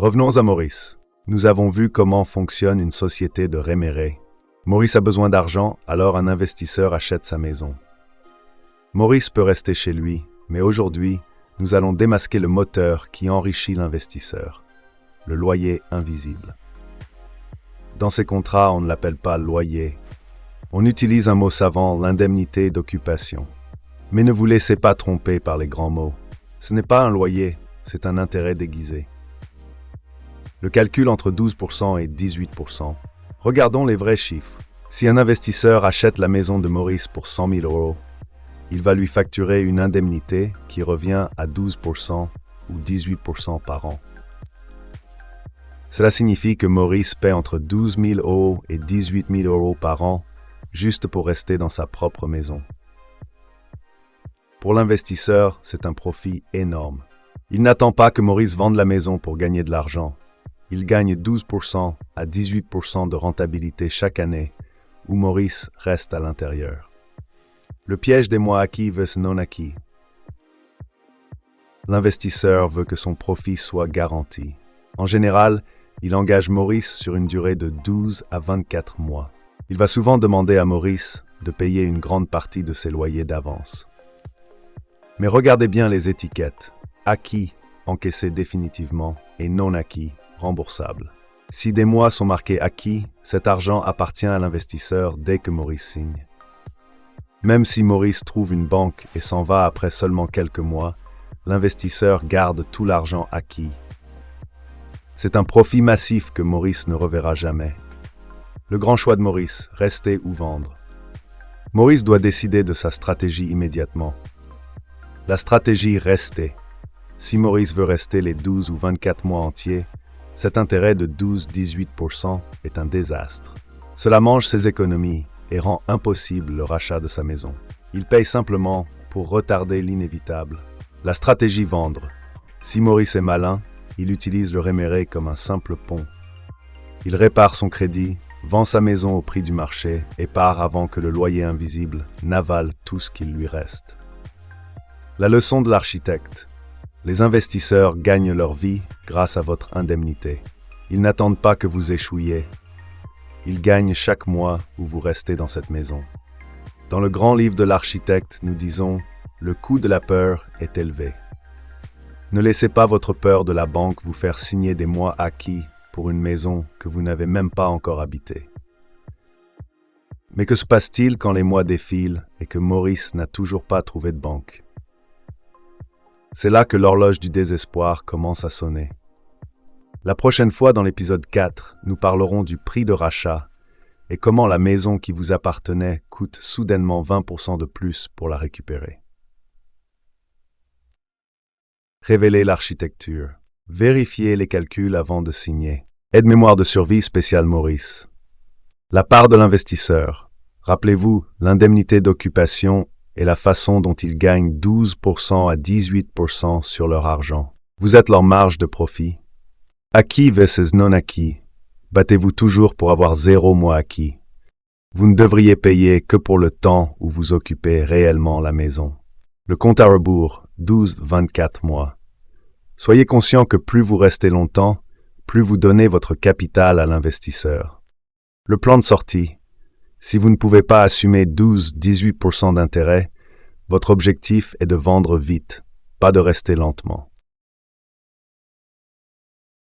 Revenons à Maurice. Nous avons vu comment fonctionne une société de rémérés. Maurice a besoin d'argent, alors un investisseur achète sa maison. Maurice peut rester chez lui, mais aujourd'hui, nous allons démasquer le moteur qui enrichit l'investisseur, le loyer invisible. Dans ces contrats, on ne l'appelle pas loyer. On utilise un mot savant, l'indemnité d'occupation. Mais ne vous laissez pas tromper par les grands mots. Ce n'est pas un loyer, c'est un intérêt déguisé. Le calcul entre 12% et 18%. Regardons les vrais chiffres. Si un investisseur achète la maison de Maurice pour 100 000 €, il va lui facturer une indemnité qui revient à 12% ou 18% par an. Cela signifie que Maurice paie entre 12 000 € et 18 000 € par an juste pour rester dans sa propre maison. Pour l'investisseur, c'est un profit énorme. Il n'attend pas que Maurice vende la maison pour gagner de l'argent. Il gagne 12% à 18% de rentabilité chaque année, où Maurice reste à l'intérieur. Le piège des mois acquis versus non acquis. L'investisseur veut que son profit soit garanti. En général, il engage Maurice sur une durée de 12 à 24 mois. Il va souvent demander à Maurice de payer une grande partie de ses loyers d'avance. Mais regardez bien les étiquettes. Acquis, encaissé définitivement, et non acquis, remboursable. Si des mois sont marqués acquis, cet argent appartient à l'investisseur dès que Maurice signe. Même si Maurice trouve une banque et s'en va après seulement quelques mois, l'investisseur garde tout l'argent acquis. C'est un profit massif que Maurice ne reverra jamais. Le grand choix de Maurice, rester ou vendre. Maurice doit décider de sa stratégie immédiatement. La stratégie rester. Si Maurice veut rester les 12 ou 24 mois entiers, cet intérêt de 12-18% est un désastre. Cela mange ses économies et rend impossible le rachat de sa maison. Il paye simplement pour retarder l'inévitable. La stratégie vendre. Si Maurice est malin, il utilise le réméré comme un simple pont. Il répare son crédit, vend sa maison au prix du marché et part avant que le loyer invisible n'avale tout ce qu'il lui reste. La leçon de l'architecte. Les investisseurs gagnent leur vie grâce à votre indemnité. Ils n'attendent pas que vous échouiez. Ils gagnent chaque mois où vous restez dans cette maison. Dans le grand livre de l'architecte, nous disons « Le coût de la peur est élevé ». Ne laissez pas votre peur de la banque vous faire signer des mois acquis pour une maison que vous n'avez même pas encore habitée. Mais que se passe-t-il quand les mois défilent et que Maurice n'a toujours pas trouvé de banque? C'est là que l'horloge du désespoir commence à sonner. La prochaine fois, dans l'épisode 4, nous parlerons du prix de rachat et comment la maison qui vous appartenait coûte soudainement 20% de plus pour la récupérer. Révélez l'architecture. Vérifiez les calculs avant de signer. Aide-mémoire de survie spéciale Maurice. La part de l'investisseur. Rappelez-vous, l'indemnité d'occupation et la façon dont ils gagnent 12% à 18% sur leur argent. Vous êtes leur marge de profit. Acquis versus non acquis. Battez-vous toujours pour avoir 0 mois acquis. Vous ne devriez payer que pour le temps où vous occupez réellement la maison. Le compte à rebours, 12-24 mois. Soyez conscient que plus vous restez longtemps, plus vous donnez votre capital à l'investisseur. Le plan de sortie. Si vous ne pouvez pas assumer 12-18% d'intérêt, votre objectif est de vendre vite, pas de rester lentement.